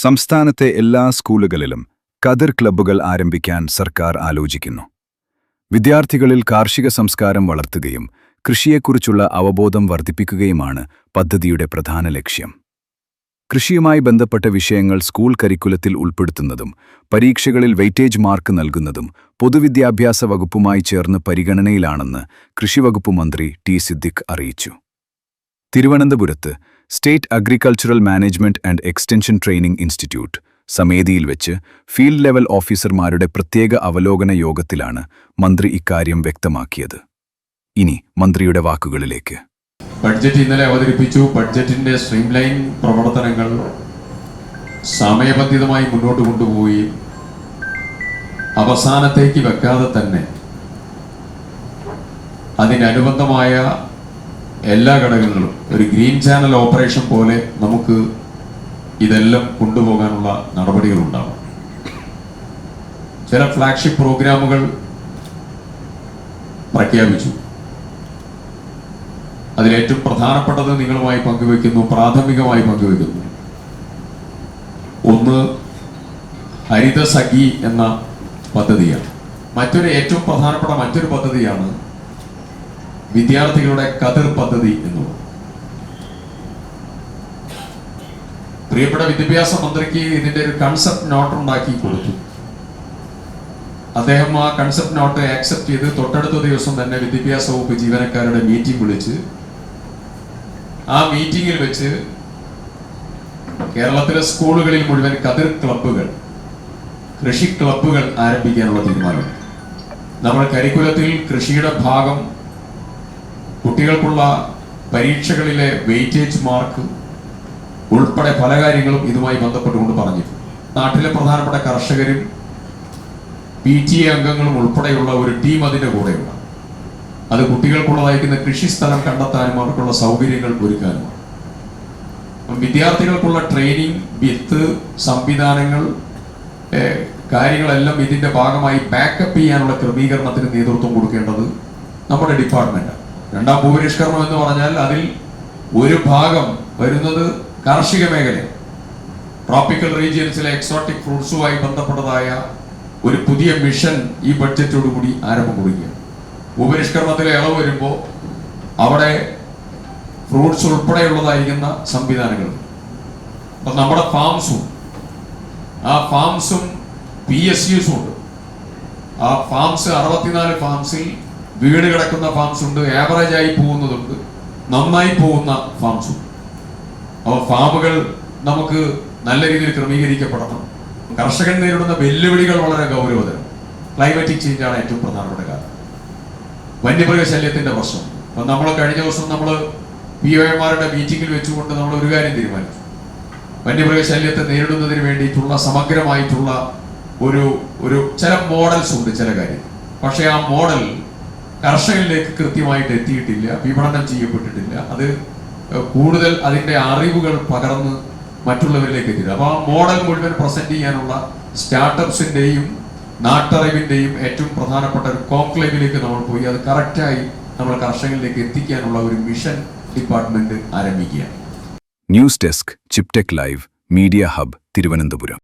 സംസ്ഥാനത്തെ എല്ലാ സ്കൂളുകളിലും കതിർ ക്ലബ്ബുകൾ ആരംഭിക്കാൻ സർക്കാർ ആലോചിക്കുന്നു. വിദ്യാർത്ഥികളിൽ കാർഷിക സംസ്കാരം വളർത്തുകയും കൃഷിയെക്കുറിച്ചുള്ള അവബോധം വർദ്ധിപ്പിക്കുകയുമാണ് പദ്ധതിയുടെ പ്രധാന ലക്ഷ്യം. കൃഷിയുമായി ബന്ധപ്പെട്ട വിഷയങ്ങൾ സ്കൂൾ കരിക്കുലത്തിൽ ഉൾപ്പെടുത്തുന്നതും പരീക്ഷകളിൽ വെയിറ്റേജ് മാർക്ക് നൽകുന്നതും പൊതുവിദ്യാഭ്യാസ വകുപ്പുമായി ചേർന്ന് പരിഗണനയിലാണെന്ന് കൃഷിവകുപ്പ് മന്ത്രി ടി സിദ്ദിഖ് അറിയിച്ചു. തിരുവനന്തപുരത്ത് state agricultural management and extension training institute സമേതിയിൽ വെച്ച് ഫീൽഡ് ലെവൽ ഓഫീസർമാരുടെ പ്രത്യേക അവലോകന യോഗത്തിലാണ് മന്ത്രി ഇക്കാര്യം വ്യക്തമാക്കിയത്. ഇനി മന്ത്രിയുടെ വാക്കുകളിലേക്ക്. ബഡ്ജറ്റ് ഇന്നലെ അവതരിപ്പിച്ചു. ബഡ്ജറ്റിന്റെ സ്ട്രീംലൈൻ പ്രവർത്തനങ്ങൾ സമയബന്ധിതമായി മുന്നോട്ട് കൊണ്ടുപോയി അവസാനത്തേക്ക് വെക്കാതെ തന്നെ അതിനനുബന്ധമായ എല്ലാ ഘടകങ്ങളും ഒരു ഗ്രീൻ ചാനൽ ഓപ്പറേഷൻ പോലെ നമുക്ക് ഇതെല്ലാം കൊണ്ടുപോകാനുള്ള നടപടികളുണ്ടാവും. ചില ഫ്ലാഗ്ഷിപ്പ് പ്രോഗ്രാമുകൾ പ്രഖ്യാപിച്ചു. അതിലേറ്റവും പ്രധാനപ്പെട്ടത് നിങ്ങളുമായി പങ്കുവെക്കുന്നു, പ്രാഥമികമായി പങ്കുവെക്കുന്നു. ഒന്ന് ഹരിത സഖി എന്ന പദ്ധതിയാണ്. ഏറ്റവും പ്രധാനപ്പെട്ട മറ്റൊരു പദ്ധതിയാണ് വിദ്യാർത്ഥികളുടെ കതിർ പദ്ധതി എന്നുള്ളത്. പ്രിയപ്പെട്ട വിദ്യാഭ്യാസ മന്ത്രിക്ക് ഇതിന്റെ ഒരു കൺസെപ്റ്റ് നോട്ട് ഉണ്ടാക്കി കൊടുത്തു. അദ്ദേഹം ആ കൺസെപ്റ്റ് നോട്ട് ആക്സെപ്റ്റ് ചെയ്ത് തൊട്ടടുത്ത ദിവസം തന്നെ വിദ്യാഭ്യാസ വകുപ്പ് ജീവനക്കാരുടെ മീറ്റിംഗ് വിളിച്ച് ആ മീറ്റിംഗിൽ വെച്ച് കേരളത്തിലെ സ്കൂളുകളിൽ മുഴുവൻ കതിർ ക്ലബ്ബുകൾ, കൃഷി ക്ലബ്ബുകൾ ആരംഭിക്കാനുള്ള തീരുമാനം. നമ്മൾ കരിക്കുലത്തിൽ കൃഷിയുടെ ഭാഗം, കുട്ടികൾക്കുള്ള പരീക്ഷകളിലെ വെയിറ്റേജ് മാർക്ക് ഉൾപ്പെടെ പല കാര്യങ്ങളും ഇതുമായി ബന്ധപ്പെട്ടുകൊണ്ട് പറഞ്ഞിട്ടുണ്ട്. നാട്ടിലെ പ്രധാനപ്പെട്ട കർഷകരും PTA അംഗങ്ങളും ഉൾപ്പെടെയുള്ള ഒരു ടീം അതിൻ്റെ കൂടെയുണ്ട്. അത് കുട്ടികൾക്കുള്ളതായിരിക്കുന്ന കൃഷിസ്ഥലം കണ്ടെത്താനും അവർക്കുള്ള സൗകര്യങ്ങൾ ഒരുക്കാനുമാണ്. വിദ്യാർത്ഥികൾക്കുള്ള ട്രെയിനിങ്, വിത്ത്, സംവിധാനങ്ങൾ, കാര്യങ്ങളെല്ലാം ഇതിൻ്റെ ഭാഗമായി ബാക്കപ്പ് ചെയ്യാനുള്ള ക്രമീകരണത്തിന് നേതൃത്വം കൊടുക്കേണ്ടത് നമ്മുടെ ഡിപ്പാർട്ട്മെൻറ്റാണ്. രണ്ടാം ഭൂപരിഷ്കരണം എന്ന് പറഞ്ഞാൽ അതിൽ ഒരു ഭാഗം വരുന്നത് കാർഷിക മേഖലയാണ്. ട്രോപ്പിക്കൽ റീജിയൻസിലെ എക്സോട്ടിക് ഫ്രൂട്ട്സുമായി ബന്ധപ്പെട്ടതായ ഒരു പുതിയ മിഷൻ ഈ ബഡ്ജറ്റോടുകൂടി ആരംഭം കുറിക്കുക. ഭൂപരിഷ്കരണത്തിലെ ഇളവ് വരുമ്പോൾ അവിടെ ഫ്രൂട്ട്സ് ഉൾപ്പെടെയുള്ളതായിരിക്കുന്ന സംവിധാനങ്ങൾ. അപ്പം നമ്മുടെ ഫാംസും PSUസും ഉണ്ട്. ആ ഫാംസ് 64 ഫാംസിൽ വീട് കിടക്കുന്ന ഫാംസ് ഉണ്ട്, ആവറേജായി പോകുന്നതുണ്ട്, നന്നായി പോകുന്ന ഫാംസും. അപ്പോൾ ഫാമുകൾ നമുക്ക് നല്ല രീതിയിൽ ക്രമീകരിക്കപ്പെടണം. കർഷകൻ നേരിടുന്ന വെല്ലുവിളികൾ വളരെ ഗൗരവതരം. ക്ലൈമാറ്റിക് ചേഞ്ചാണ് ഏറ്റവും പ്രധാനപ്പെട്ട കാരണം. വന്യമൃഗശല്യത്തിന്റെ പ്രശ്നം. അപ്പം നമ്മൾ കഴിഞ്ഞ ദിവസം POമാരുടെ മീറ്റിംഗിൽ വെച്ചുകൊണ്ട് നമ്മൾ ഒരു കാര്യം തീരുമാനിച്ചു. വന്യമൃഗശല്യത്തെ നേരിടുന്നതിന് വേണ്ടിയിട്ടുള്ള സമഗ്രമായിട്ടുള്ള ഒരു ചില മോഡൽസ് ഉണ്ട് ചില കാര്യം. പക്ഷേ ആ മോഡൽ കർഷകരിലേക്ക് കൃത്യമായിട്ട് എത്തിയിട്ടില്ല, വിപണനം ചെയ്യപ്പെട്ടിട്ടില്ല. അത് കൂടുതൽ അതിൻ്റെ അറിവുകൾ പകർന്ന് മറ്റുള്ളവരിലേക്ക് എത്തിയില്ല. അപ്പോൾ ആ മോഡൽ മുഴുവൻ പ്രസന്റ് ചെയ്യാനുള്ള സ്റ്റാർട്ടപ്സിൻ്റെയും നാട്ടറിവിൻ്റെയും ഏറ്റവും പ്രധാനപ്പെട്ട ഒരു കോൺക്ലേവിലേക്ക് നമ്മൾ പോയി അത് കറക്റ്റായി നമ്മൾ കർഷകരിലേക്ക് എത്തിക്കാനുള്ള ഒരു മിഷൻ ഡിപ്പാർട്ട്മെന്റ് ആരംഭിക്കുകയാണ്. News desk, Chiptech live, media hub, Thiruvananthapuram.